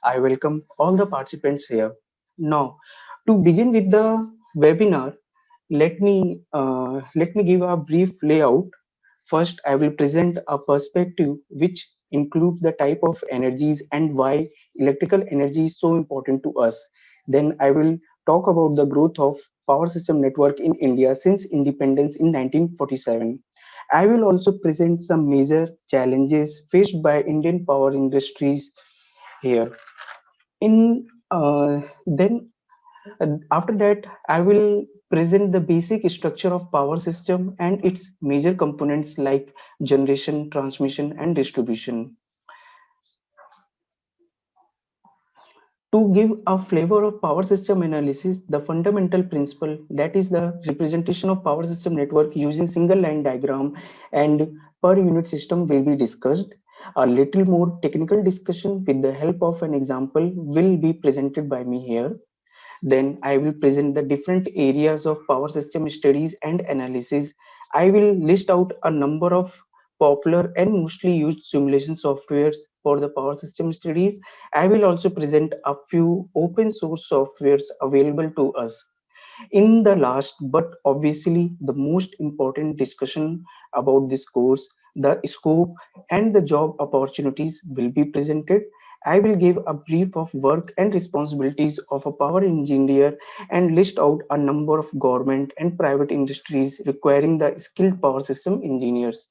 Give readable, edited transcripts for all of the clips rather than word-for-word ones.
I welcome all the participants here. Now, to begin with the webinar, let me give a brief layout. First, I will present a perspective which includes the type of energies and why electrical energy is so important to us. Then I will talk about the growth of power system network in India since independence in 1947. I will also present some major challenges faced by Indian power industries here. In then After that, I will present the basic structure of power system and its major components like generation, transmission, and distribution. To give a flavor of power system analysis, the fundamental principle that is the representation of power system network using single line diagram and per unit system will be discussed. A little more technical discussion with the help of an example will be presented by me here. Then I will present the different areas of power system studies and analysis. I will list out a number of popular and mostly used simulation softwares for the power system studies. I will also present a few open source softwares available to us. In the last, but obviously the most important discussion about this course, the scope and the job opportunities will be presented. I will give a brief of work and responsibilities of a power engineer and list out a number of government and private industries requiring the skilled power system engineers.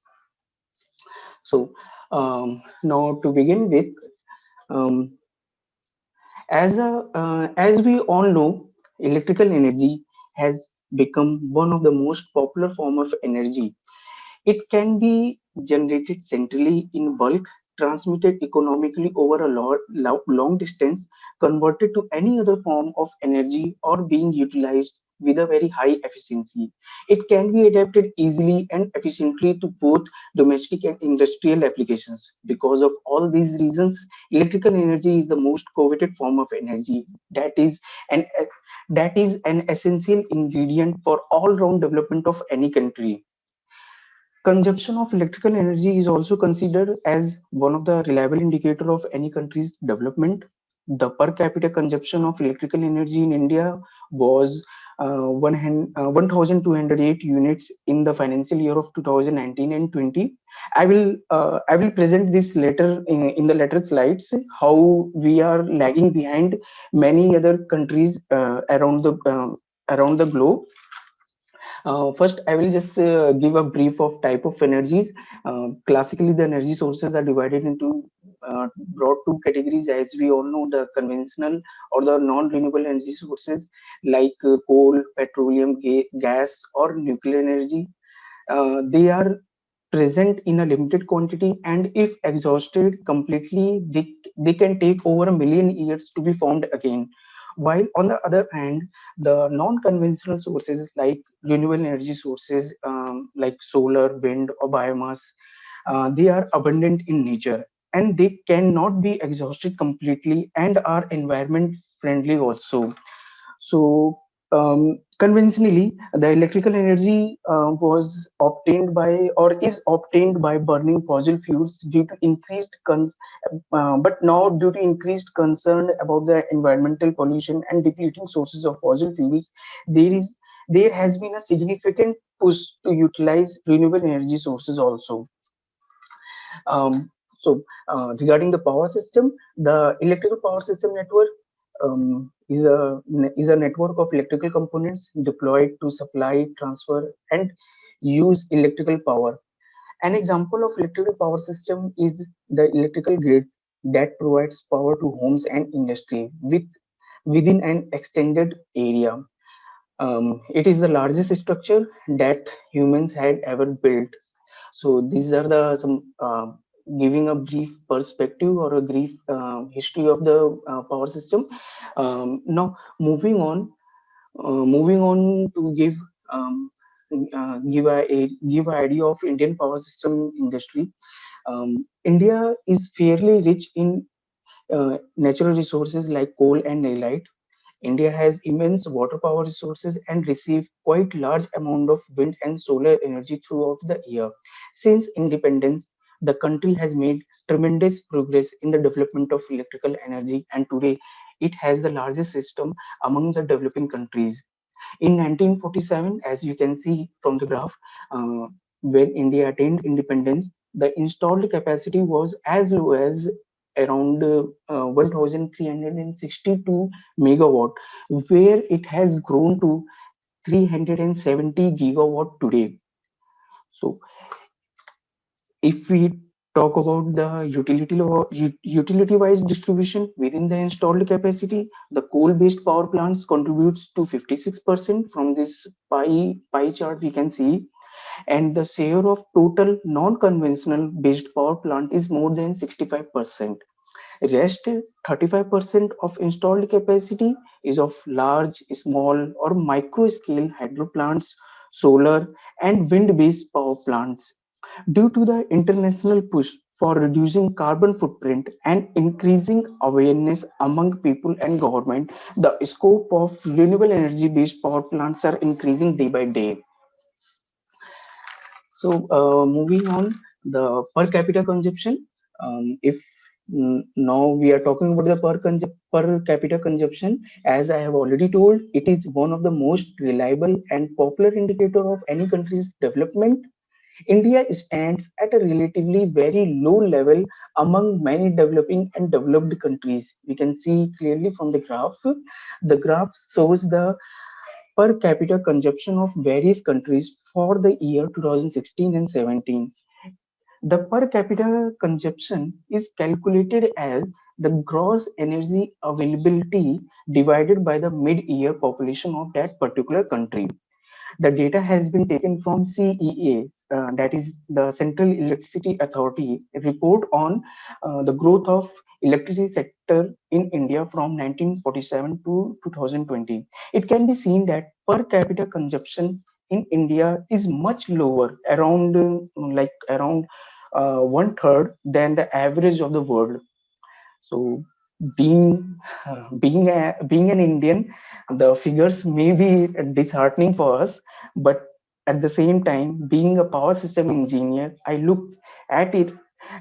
So now to begin with, um, as we all know, electrical energy has become one of the most popular form of energy. It can be generated centrally in bulk, transmitted economically over a long distance, converted to any other form of energy, or being utilized with a very high efficiency. It can be adapted easily and efficiently to both domestic and industrial applications. Because of all these reasons, electrical energy is the most coveted form of energy. An that is an essential ingredient for all-round development of any country. Consumption of electrical energy is also considered as one of the reliable indicator of any country's development. The per capita consumption of electrical energy in India was 1,208 units in the financial year of 2019 and 20. I will present this later in the later slides how we are lagging behind many other countries around the globe. First, I will just give a brief of type of energies. Classically, the energy sources are divided into broad two categories. As we all know, the conventional or the non-renewable energy sources like coal, petroleum, gas, or nuclear energy. They are present in a limited quantity, and if exhausted completely, they can take over a million years to be formed again. While on the other hand, the non-conventional sources like renewable energy sources like solar, wind, or biomass, they are abundant in nature and they cannot be exhausted completely and are environment friendly also. So conventionally, the electrical energy was obtained by or is obtained by burning fossil fuels due to but now due to increased concern about the environmental pollution and depleting sources of fossil fuels, there is there has been a significant push to utilize renewable energy sources also. Regarding the power system, the electrical power system network is a network of electrical components deployed to supply, transfer, and use electrical power. An example of electrical power system is the electrical grid that provides power to homes and industry within an extended area. It is the largest structure that humans had ever built. So these are the some giving a brief perspective or a brief history of the power system. Now moving on to give a idea of Indian power system industry. India is fairly rich in natural resources like coal and lignite. India has immense water power resources and receive quite large amount of wind and solar energy throughout the year. Since independence, the country has made tremendous progress in the development of electrical energy, and today it has the largest system among the developing countries. In 1947, as you can see from the graph, uh, when India attained independence, the installed capacity was as low as around 1362 megawatt, where it has grown to 370 gigawatt today. So if we talk about the utility-wise distribution within the installed capacity, the coal-based power plants contributes to 56% from this pie chart we can see, and the share of total non-conventional based power plant is more than 65%. Rest 35% of installed capacity is of large, small or micro scale hydro plants, solar and wind-based power plants. Due to the international push for reducing carbon footprint and increasing awareness among people and government, the scope of renewable energy based power plants are increasing day by day. So, moving on, the per capita consumption. If now we are talking about the per capita consumption, as I have already told, it is one of the most reliable and popular indicator of any country's development. India stands at a relatively very low level among many developing and developed countries. We can see clearly from the graph. The graph shows the per capita consumption of various countries for the year 2016 and 17. The per capita consumption is calculated as the gross energy availability divided by the mid-year population of that particular country. The data has been taken from CEA, that is the Central Electricity Authority report on the growth of electricity sector in India from 1947 to 2020. It can be seen that per capita consumption in India is much lower, around around one third than the average of the world. So being being an Indian, the figures may be disheartening for us, but at the same time, being a power system engineer, I look at it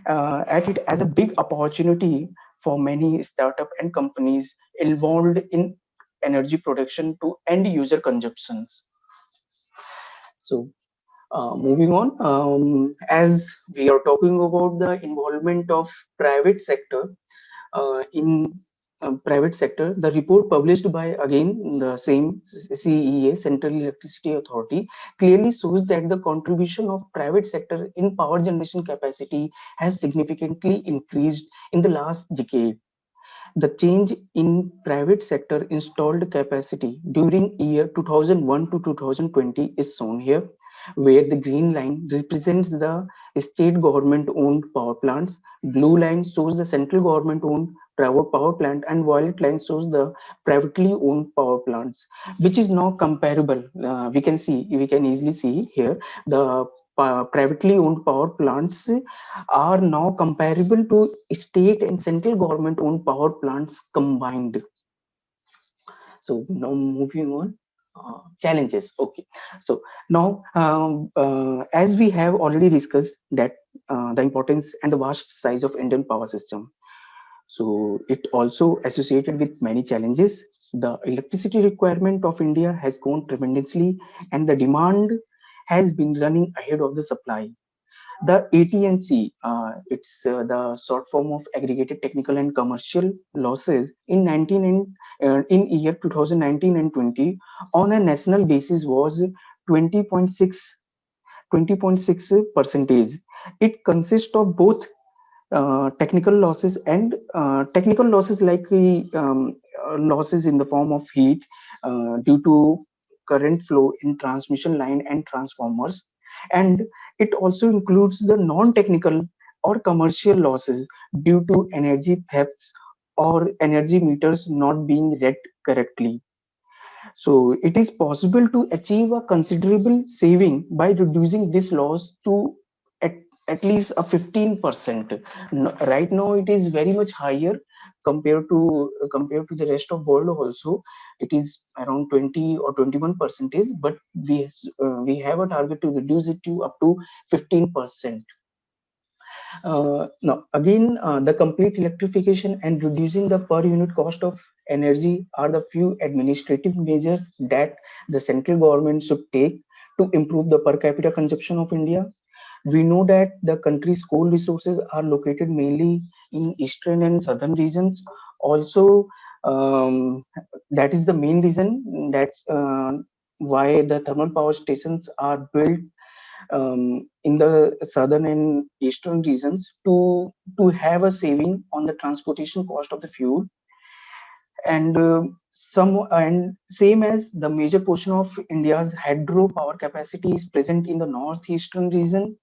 as a big opportunity for many startup and companies involved in energy production to end user consumptions. So moving on, as we are talking about the involvement of private sector, in private sector, the report published by again the same CEA, Central Electricity Authority, clearly shows that the contribution of private sector in power generation capacity has significantly increased in the last decade. The change in private sector installed capacity during year 2001 to 2020 is shown here, where the green line represents the state government owned power plants, blue line shows the central government owned private power plant, and violet line shows the privately owned power plants, which is now comparable. We can easily see here the privately owned power plants are now comparable to state and central government owned power plants combined. So now moving on, challenges. Okay, so now as we have already discussed that the importance and the vast size of Indian power system, so it also associated with many challenges. The electricity requirement of India has grown tremendously, and the demand has been running ahead of the supply. The AT&C, it's the short form of Aggregated Technical and Commercial Losses in 19 and in year 2019 and 20 on a national basis was 20.6 20.6 percentage. It consists of both technical losses and technical losses like losses in the form of heat due to current flow in transmission line and transformers, and it also includes the non-technical or commercial losses due to energy thefts or energy meters not being read correctly. So it is possible to achieve a considerable saving by reducing this loss to at, at least a 15%. Right now it is very much higher compared to the rest of world also. It is around 20 or 21 percentage, but we have a target to reduce it to up to 15%. Now, again, the complete electrification and reducing the per unit cost of energy are the few administrative measures that the central government should take to improve the per capita consumption of India. We know that the country's coal resources are located mainly in eastern and southern regions. Also, that is the main reason that's why the thermal power stations are built in the southern and eastern regions to have a saving on the transportation cost of the fuel, and and same as the major portion of India's hydro power capacity is present in the northeastern region,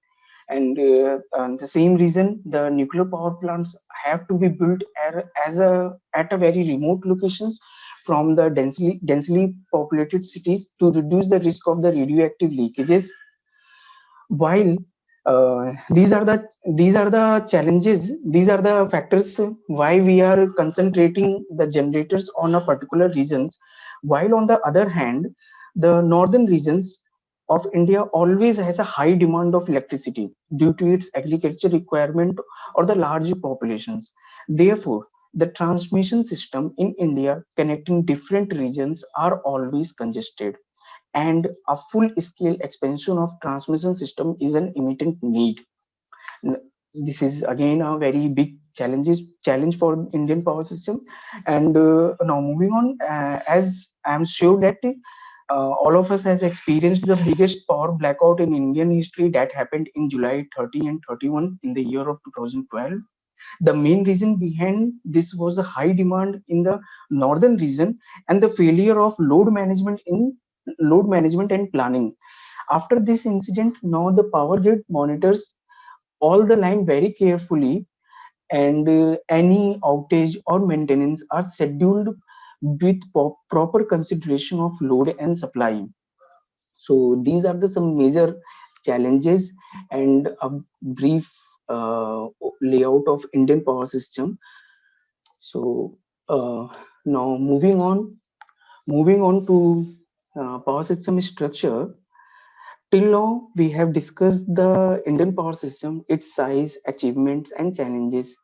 and the same reason the nuclear power plants have to be built at a very remote locations from the densely populated cities to reduce the risk of the radioactive leakages. While these are the challenges, these are the factors why we are concentrating the generators on a particular regions, while on the other hand the northern regions of India always has a high demand of electricity due to its agriculture requirement or the large populations. Therefore, the transmission system in India connecting different regions are always congested, and a full scale expansion of transmission system is an immediate need. This is again a very big challenge for Indian power system. And now moving on, as I'm sure that all of us has experienced the biggest power blackout in Indian history that happened in July 30 and 31 in the year of 2012. The main reason behind this was the high demand in the northern region and the failure of load management and planning. After this incident, now the power grid monitors all the line very carefully, and any outage or maintenance are scheduled with proper consideration of load and supply. So these are the some major challenges and a brief uh, layout of Indian power system. So now moving on to power system structure. Till now, we have discussed the Indian power system, its size, achievements, and challenges.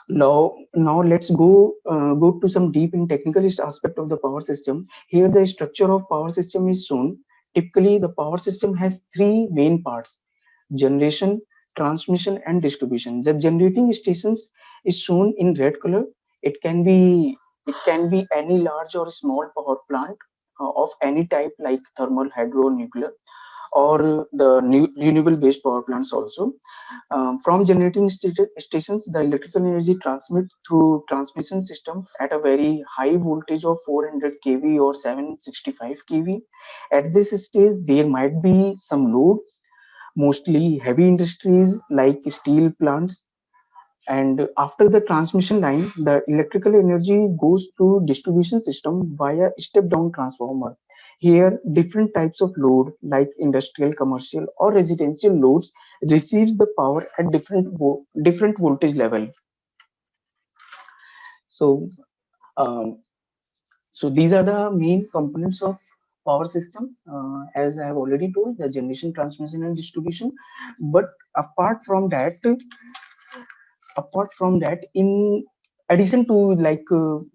Now let's go to some deep in technical aspect of the power system. Here, the structure of power system is shown. Typically, the power system has three main parts: generation, transmission, and distribution. The generating stations is shown in red color. It can be it can be any large or small power plant of any type, like thermal, hydro, nuclear, or the new renewable based power plants also. From generating stations, the electrical energy transmits through transmission system at a very high voltage of 400 kV or 765 kV. At this stage, there might be some load, mostly heavy industries like steel plants. And after the transmission line, the electrical energy goes to distribution system via step down transformer. Here, different types of load like industrial, commercial, or residential loads receives the power at different voltage level. So, um, so these are the main components of power system. As I have already told, the generation, transmission, and distribution. But apart from that, in addition to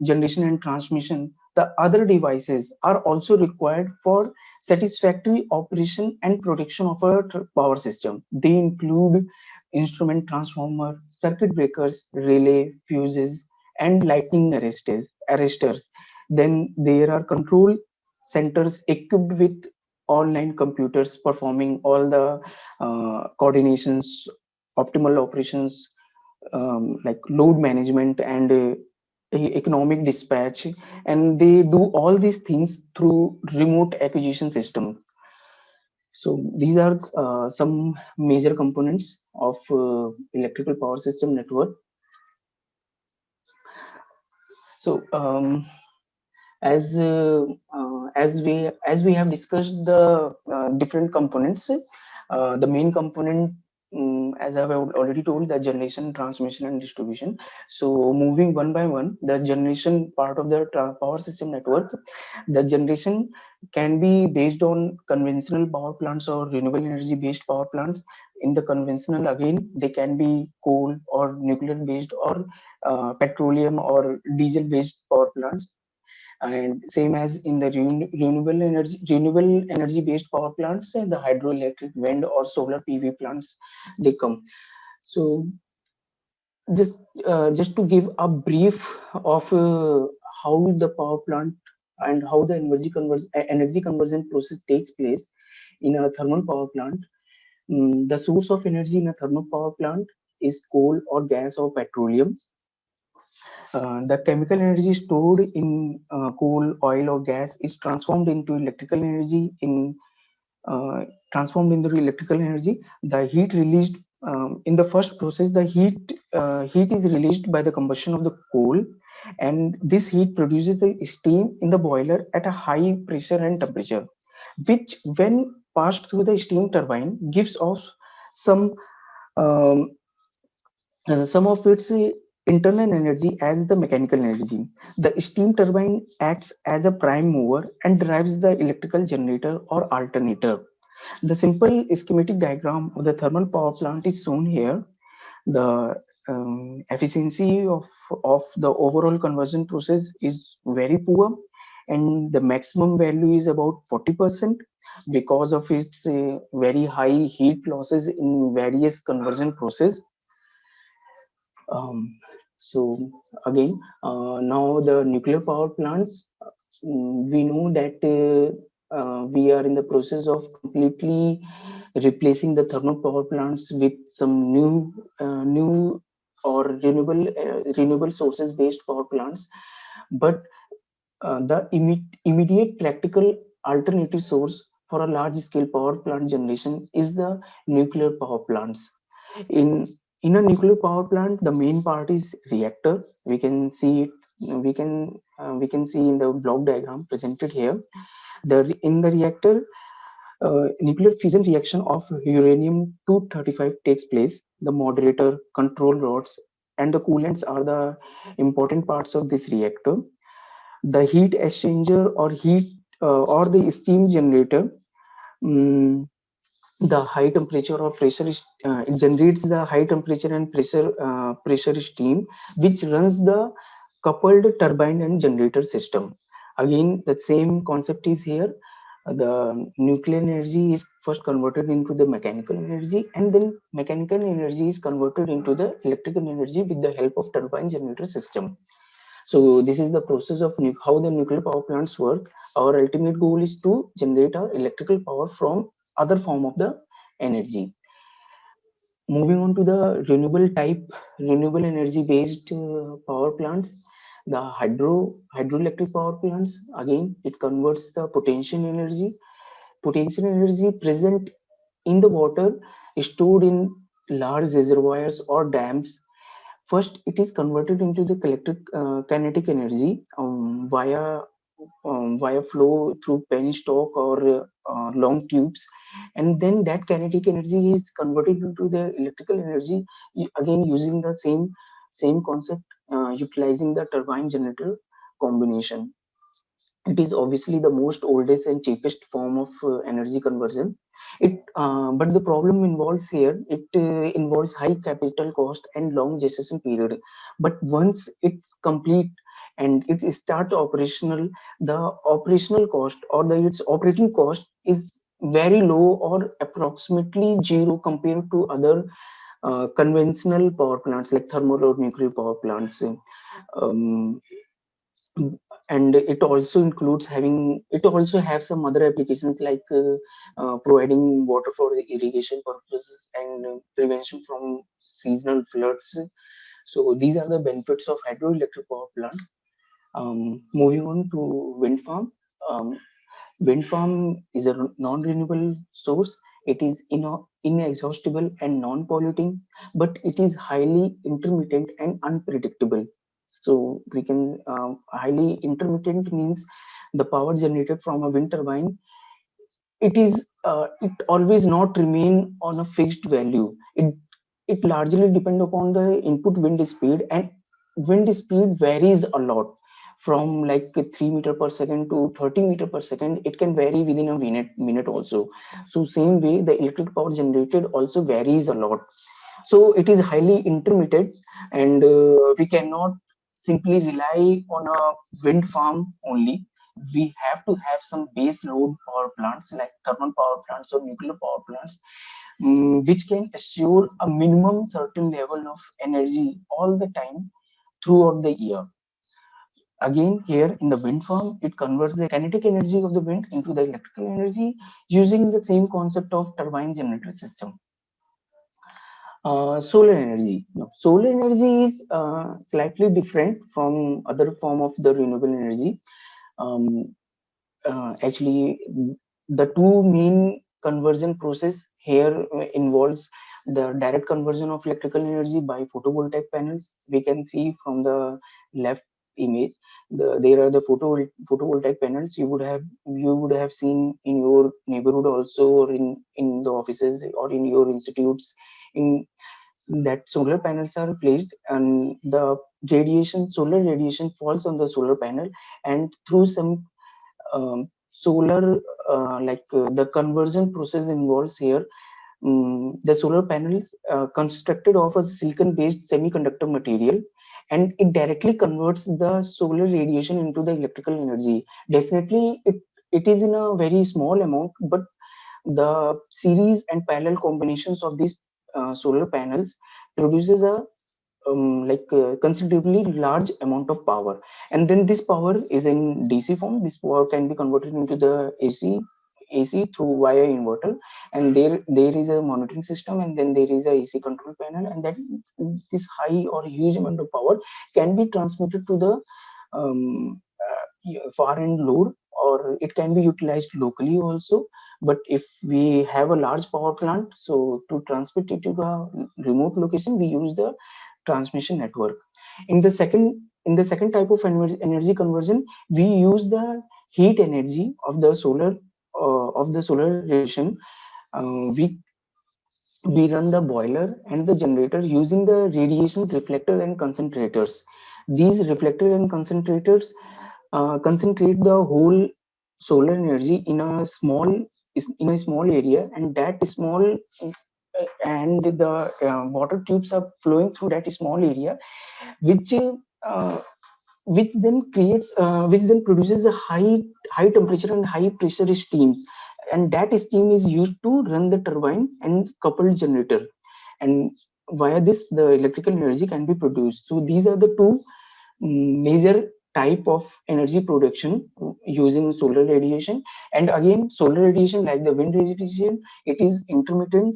generation and transmission, the other devices are also required for satisfactory operation and protection of a power system. They include instrument transformer, circuit breakers, relay, fuses, and lightning arresters. Then there are control centers equipped with online computers performing all the coordinations, optimal operations, like load management and economic dispatch, and they do all these things through remote acquisition system. So these are some major components of electrical power system network. So as we have discussed the different components, the main component as I've already told, the generation, transmission, and distribution. So moving one by one, the generation part of the power system network, the generation can be based on conventional power plants or renewable energy based power plants. In the conventional, again, they can be coal or nuclear based or petroleum or diesel based power plants. And same as in the renewable energy based power plants, the hydroelectric, wind or solar PV plants, they come. So just just to give a brief of how the power plant and how the energy conversion process takes place in a thermal power plant. The source of energy in a thermal power plant is coal or gas or petroleum. The chemical energy stored in coal, oil, or gas is in uh, transformed into electrical energy. The heat released in the first process, the heat is released by the combustion of the coal, and this heat produces the steam in the boiler at a high pressure and temperature, which, when passed through the steam turbine, gives off some um, some of its internal energy as the mechanical energy. The steam turbine acts as a prime mover and drives the electrical generator or alternator. The simple schematic diagram of the thermal power plant is shown here. The efficiency of the overall conversion process is very poor, and the maximum value is about 40% because of its very high heat losses in various conversion process. Um, so again, now the nuclear power plants, we know that we are in the process of completely replacing the thermal power plants with some new or renewable sources based power plants. But the immediate practical alternative source for a large scale power plant generation is the nuclear power plants. In in a nuclear power plant, the main part is reactor. We can see it, we can see in the block diagram presented here. In the reactor, nuclear fission reaction of uranium 235 takes place. The moderator, control rods, and the coolants are the important parts of this reactor. The heat exchanger or the steam generator, mm, the high temperature or pressure it generates the high temperature and pressure steam, which runs the coupled turbine and generator system. Again, the same concept is here. The nuclear energy is first converted into the mechanical energy, and then mechanical energy is converted into the electrical energy with the help of turbine generator system. So this is the process of how the nuclear power plants work. Our ultimate goal is to generate our electrical power from other form of the energy. Moving on to the renewable energy based power plants, the hydroelectric power plants. Again, it converts the potential energy present in the water stored in large reservoirs or dams. First, it is converted into the kinetic energy via flow through penstock or long tubes, and then that kinetic energy is converted into the electrical energy, again using the same concept, utilizing the turbine generator combination. It is obviously the most oldest and cheapest form of energy conversion. But the problem involves here, it involves high capital cost and long gestation period. But once it's complete and it's start operational, the operational cost or its operating cost is very low or approximately zero compared to other conventional power plants like thermal or nuclear power plants. Um, and it also has some other applications like providing water for the irrigation purposes and prevention from seasonal floods. So these are the benefits of hydroelectric power plants. Moving on to wind farm. Wind farm is a non-renewable source. It is inexhaustible and non-polluting, but it is highly intermittent and unpredictable. So we can highly intermittent means the power generated from a wind turbine. It is it always not remain on a fixed value. It largely depend upon the input wind speed, and wind speed varies a lot from like 3 meter per second to 30 meter per second. It can vary within a minute also. So same way the electric power generated also varies a lot. So it is highly intermittent, and we cannot simply rely on a wind farm only. We have to have some base load power plants like thermal power plants or nuclear power plants, which can assure a minimum certain level of energy all the time throughout the year. Again, here in the wind farm, it converts the kinetic energy of the wind into the electrical energy using the same concept of turbine generator system. Solar energy. No, solar energy is slightly different from other form of the renewable energy. Um, Actually, the two main conversion process here involves the direct conversion of electrical energy by photovoltaic panels. We can see from the left image, there are the photovoltaic panels you would have seen in your neighborhood also, or in the offices or in your institutes. In that solar panels are placed, and the solar radiation falls on the solar panel, and through some solar the conversion process involves here. The solar panels constructed of a silicon based semiconductor material, and it directly converts the solar radiation into the electrical energy. Definitely it is in a very small amount, but the series and parallel combinations of these solar panels produces a considerably large amount of power. And then this power is in DC form. This power can be converted into the AC through via inverter, and there is a monitoring system, and then there is a AC control panel, and that this high or huge amount of power can be transmitted to the far end load, or it can be utilized locally also. But if we have a large power plant, so to transmit it to a remote location, we use the transmission network. In the second type of energy conversion, we use the heat energy of the solar radiation. Uh, we we run the boiler and the generator using the radiation reflectors and concentrators. These reflectors and concentrators concentrate the whole solar energy in a small area, and that small and the water tubes are flowing through that small area, which uh, which then produces a high temperature and high pressure steams, and that steam is used to run the turbine and coupled generator, and via this the electrical energy can be produced. So these are the two major type of energy production using solar radiation. And again, solar radiation, like the wind radiation, it is intermittent.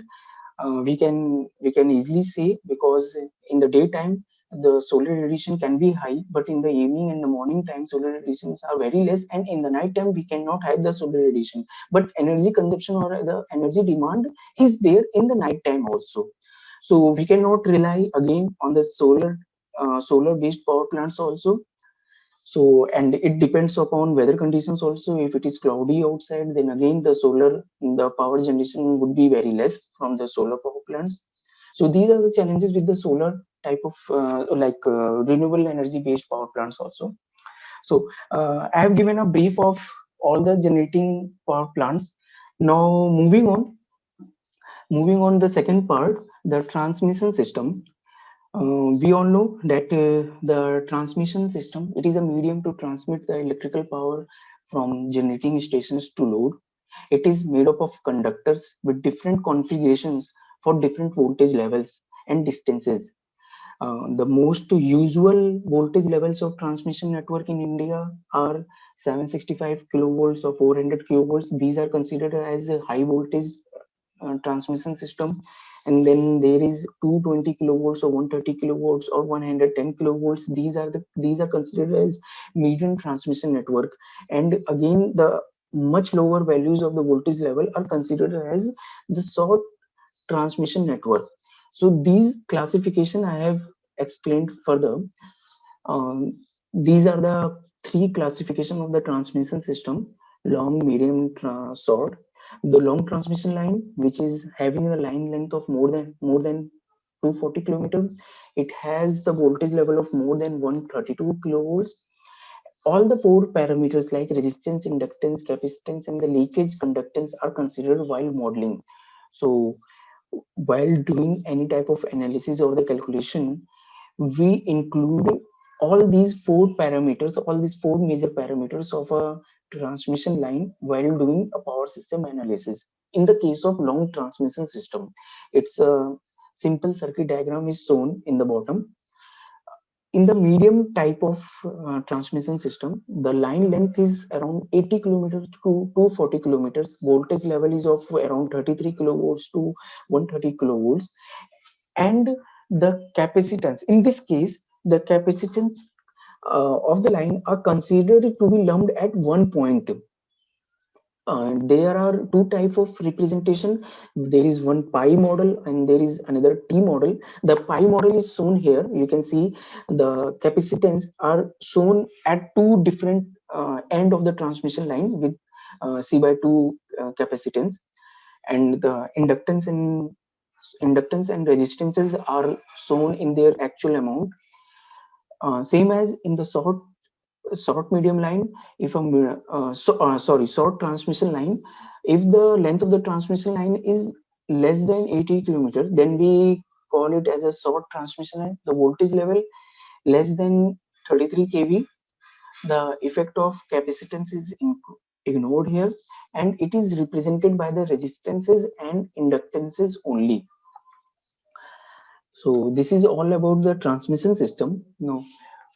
We can easily say, because in the daytime the solar radiation can be high, but in the evening and the morning time solar radiations are very less, and in the night time we cannot have the solar radiation, but energy consumption or the energy demand is there in the night time also. So we cannot rely again on the solar based power plants also. So, and it depends upon weather conditions also. If it is cloudy outside, then again the power generation would be very less from the solar power plants. So these are the challenges with the solar type of renewable energy based power plants also. So I have given a brief of all the generating power plants. Now moving on the second part, the transmission system. We all know that the transmission system, it is a medium to transmit the electrical power from generating stations to load. It is made up of conductors with different configurations for different voltage levels and distances. The most usual voltage levels of transmission network in India are 765 kilovolts or 400 kilovolts. These are considered as a high voltage transmission system. And then there is 220 kilovolts or 130 kilovolts or 110 kilovolts. These are considered as medium transmission network. And again, the much lower values of the voltage level are considered as the short transmission network. So these classification I have explained further. um, these are the three classification of the transmission system: long, medium, short. The long transmission line, which is having a line length of more than 240 kilometers, it has the voltage level of more than 132 kilovolts. All the four parameters like resistance, inductance, capacitance, and the leakage conductance are considered while modeling. So while doing any type of analysis or the calculation, we include all these four major parameters of a transmission line while doing a power system analysis. In the case of long transmission system, it's a simple circuit diagram is shown in the bottom. In the medium type of transmission system, the line length is around 80 kilometers to 240 kilometers. Voltage level is of around 33 kilovolts to 130 kilovolts. And the capacitance, in this case, the capacitance of the line are considered to be lumped at one point. There are two type of representation. There is one pi model and there is another T model. The pi model is shown here. You can see the capacitance are shown at two different end of the transmission line with C by 2 capacitance, and the inductance and resistances are shown in their actual amount. Same as in the short medium line. If a short transmission line, if the length of the transmission line is less than 80 kilometers, then we call it as a short transmission line. The voltage level less than 33 kV, the effect of capacitance is ignored here, and it is represented by the resistances and inductances only. So this is all about the transmission system. Now